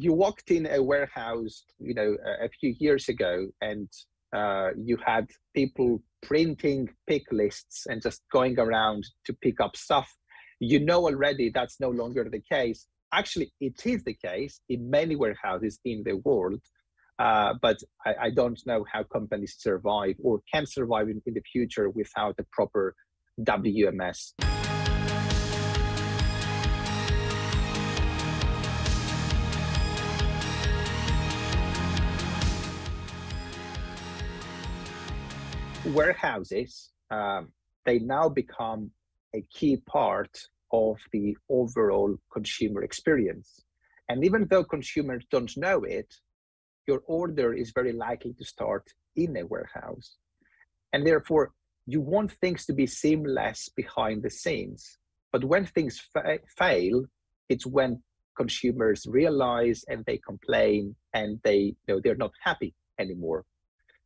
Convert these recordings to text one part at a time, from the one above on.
You walked in a warehouse, a few years ago, and you had people printing pick lists and just going around to pick up stuff. You know already that's no longer the case. Actually, it is the case in many warehouses in the world, but I don't know how companies survive or can survive in the future without a proper WMS. Warehouses, they now become a key part of the overall consumer experience. And even though consumers don't know it, your order is very likely to start in a warehouse. And therefore, you want things to be seamless behind the scenes. But when things fail, it's when consumers realize and they complain and they're not happy anymore.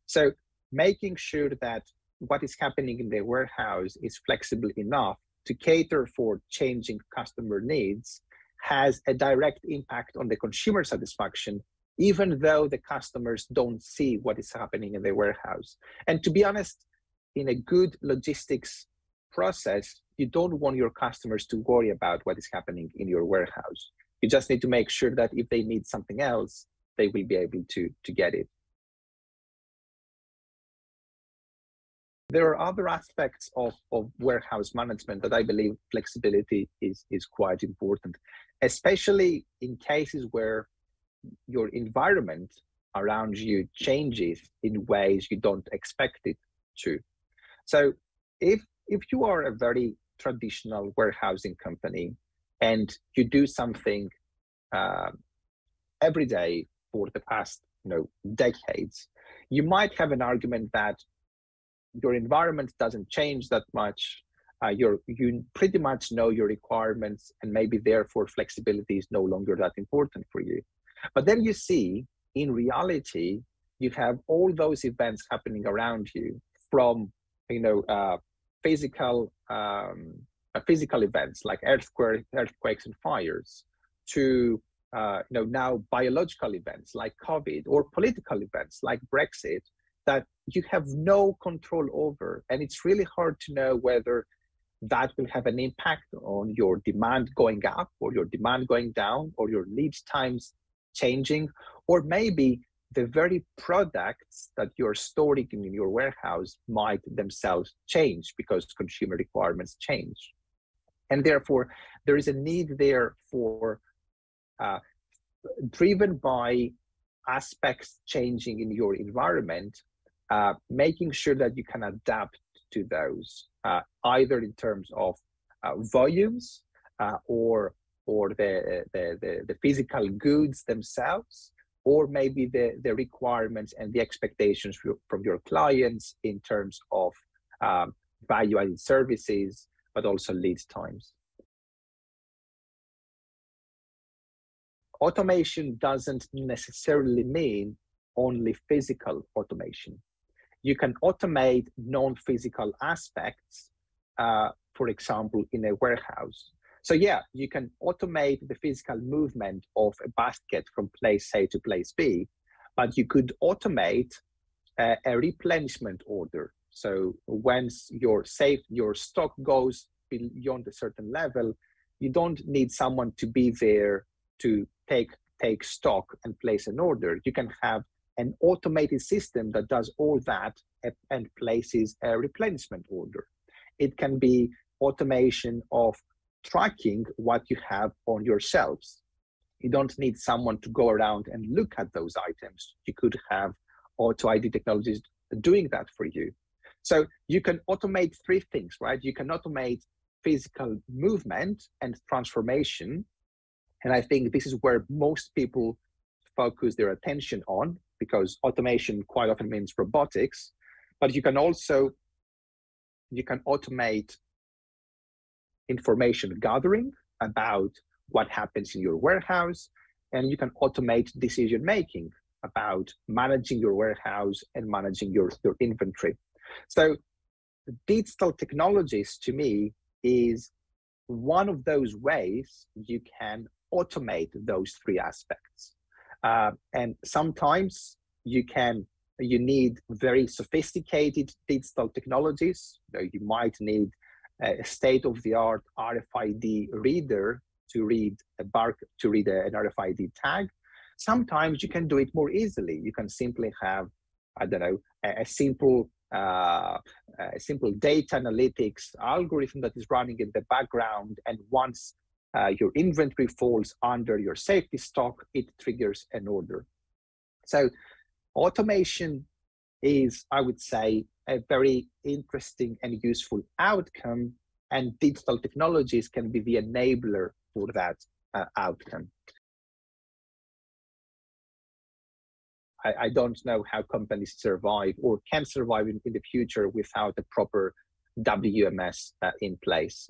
So making sure that what is happening in the warehouse is flexible enough to cater for changing customer needs has a direct impact on the consumer satisfaction, even though the customers don't see what is happening in the warehouse. And to be honest, in a good logistics process, you don't want your customers to worry about what is happening in your warehouse. You just need to make sure that if they need something else, they will be able to get it. There are other aspects of warehouse management that I believe flexibility is quite important, especially in cases where your environment around you changes in ways you don't expect it to. So if you are a very traditional warehousing company and you do something every day for the past decades, you might have an argument that your environment doesn't change that much. You pretty much know your requirements, and maybe therefore flexibility is no longer that important for you. But then you see, in reality, you have all those events happening around you, from physical events like earthquakes and fires, to now biological events like COVID, or political events like Brexit, that you have no control over. And it's really hard to know whether that will have an impact on your demand going up or your demand going down, or your lead times changing, or maybe the very products that you're storing in your warehouse might themselves change because consumer requirements change. And therefore, there is a need there for, driven by aspects changing in your environment, making sure that you can adapt to those, either in terms of volumes or the physical goods themselves, or maybe the requirements and the expectations from your clients in terms of value-added services, but also lead times. Automation doesn't necessarily mean only physical automation. You can automate non-physical aspects, for example, in a warehouse. So yeah, you can automate the physical movement of a basket from place A to place B, but you could automate a replenishment order. So once your stock goes beyond a certain level, you don't need someone to be there to take stock and place an order. You can have an automated system that does all that and places a replenishment order. It can be automation of tracking what you have on your shelves. You don't need someone to go around and look at those items. You could have auto ID technologies doing that for you. So you can automate three things, right? You can automate physical movement and transformation. And I think this is where most people focus their attention on, because automation quite often means robotics. But you can automate information gathering about what happens in your warehouse, and you can automate decision making about managing your warehouse and managing your inventory. So digital technologies, to me, is one of those ways you can automate those three aspects. And sometimes you need very sophisticated digital technologies. You might need a state-of-the-art RFID reader to read an RFID tag. Sometimes you can do it more easily. You can simply have, I don't know, a simple data analytics algorithm that is running in the background, and once your inventory falls under your safety stock, it triggers an order. So automation is, I would say, a very interesting and useful outcome, and digital technologies can be the enabler for that outcome. I don't know how companies survive or can survive in the future without a proper WMS in place,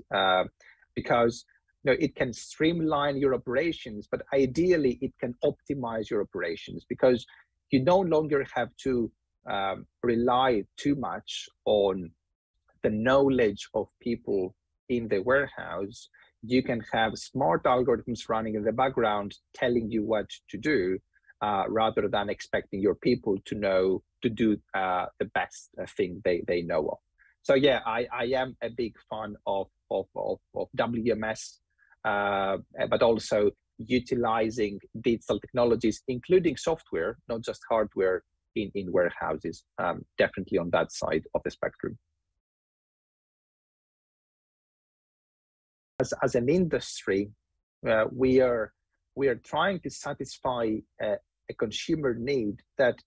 because it can streamline your operations, but ideally it can optimize your operations, because you no longer have to rely too much on the knowledge of people in the warehouse. You can have smart algorithms running in the background telling you what to do, rather than expecting your people to do the best thing they know of. So yeah, I am a big fan of WMS, but also utilizing digital technologies, including software, not just hardware, in warehouses, definitely on that side of the spectrum. As an industry, we are trying to satisfy a consumer need that,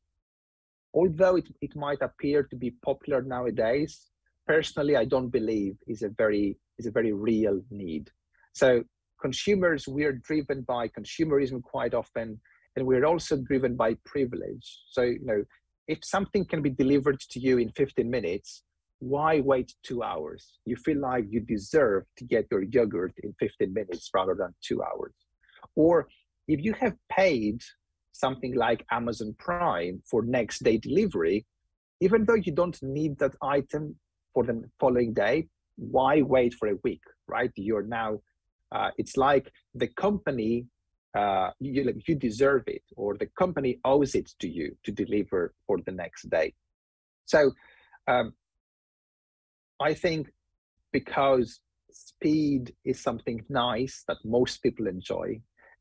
although it might appear to be popular nowadays, personally I don't believe is a very real need. So consumers, we are driven by consumerism quite often, and we're also driven by privilege. So if something can be delivered to you in 15 minutes, why wait 2 hours? You feel like you deserve to get your yogurt in 15 minutes rather than 2 hours. Or if you have paid something like Amazon Prime for next day delivery, even though you don't need that item for the following day, why wait for a week, right? You're now, it's like the company, you deserve it, or the company owes it to you to deliver for the next day. So I think because speed is something nice that most people enjoy,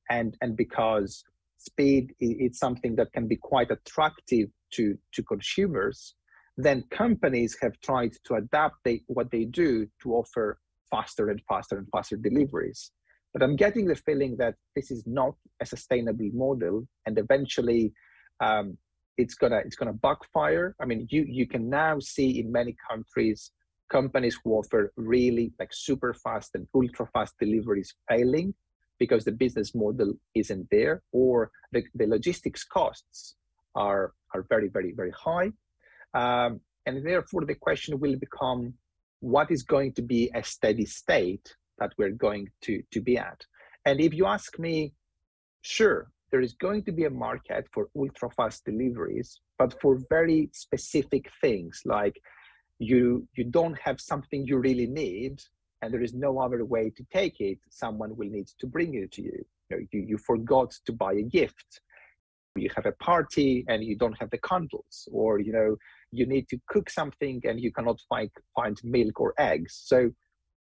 and because speed is something that can be quite attractive to consumers, then companies have tried to adapt what they do to offer faster and faster and faster deliveries. But I'm getting the feeling that this is not a sustainable model, and eventually it's gonna backfire. I mean, you can now see in many countries companies who offer really like super fast and ultra fast deliveries failing because the business model isn't there, or the logistics costs are very, very, very high. And therefore the question will become, what is going to be a steady state that we're going to be at? And if you ask me, sure, there is going to be a market for ultra fast deliveries, but for very specific things, like you don't have something you really need, and there is no other way to take it, someone will need to bring it to you. You forgot to buy a gift, you have a party and you don't have the candles, or you need to cook something and you cannot find milk or eggs. So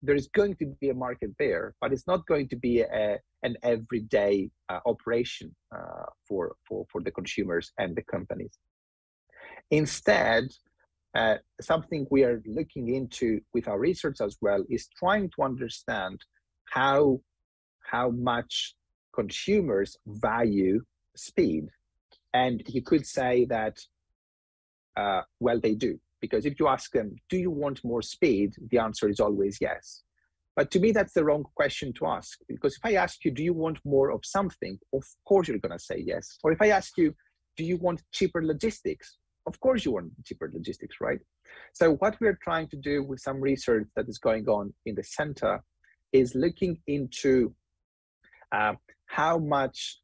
there is going to be a market there, but it's not going to be an everyday operation for the consumers and the companies. Instead, something we are looking into with our research as well is trying to understand how much consumers value speed. And you could say that, well, they do. Because if you ask them, do you want more speed? The answer is always yes. But to me, that's the wrong question to ask. Because if I ask you, do you want more of something? Of course you're going to say yes. Or if I ask you, do you want cheaper logistics? Of course you want cheaper logistics, right? So what we're trying to do with some research that is going on in the center is looking into how much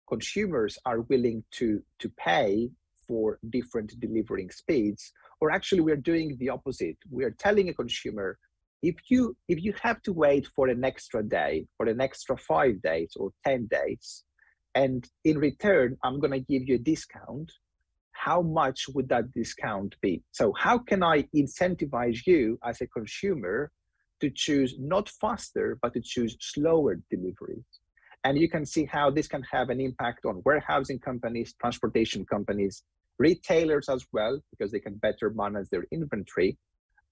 consumers are willing to pay for different delivering speeds. Or actually we're doing the opposite. We're telling a consumer, if you have to wait for an extra day or an extra 5 days or 10 days, and in return, I'm going to give you a discount. How much would that discount be? So how can I incentivize you as a consumer to choose not faster, but to choose slower deliveries? And you can see how this can have an impact on warehousing companies, transportation companies, retailers as well, because they can better manage their inventory,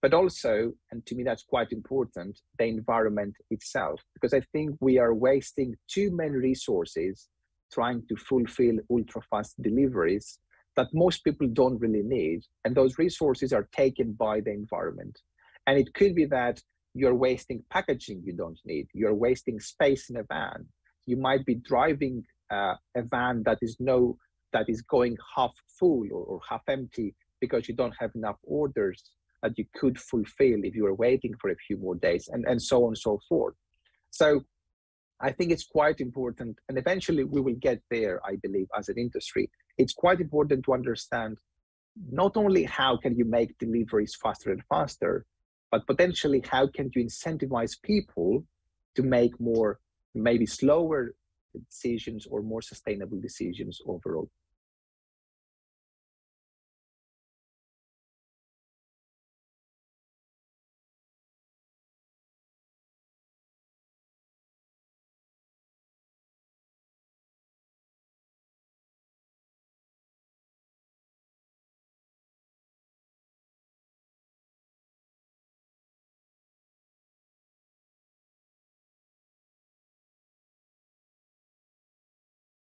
but also, and to me that's quite important, the environment itself, because I think we are wasting too many resources trying to fulfill ultra-fast deliveries that most people don't really need. And those resources are taken by the environment. And it could be that you're wasting packaging you don't need, you're wasting space in a van. You might be driving a van that is going half full or half empty because you don't have enough orders that you could fulfill if you were waiting for a few more days, and so on and so forth. So I think it's quite important, and eventually we will get there, I believe, as an industry. It's quite important to understand not only how can you make deliveries faster and faster, but potentially how can you incentivize people to make more, maybe slower decisions or more sustainable decisions overall.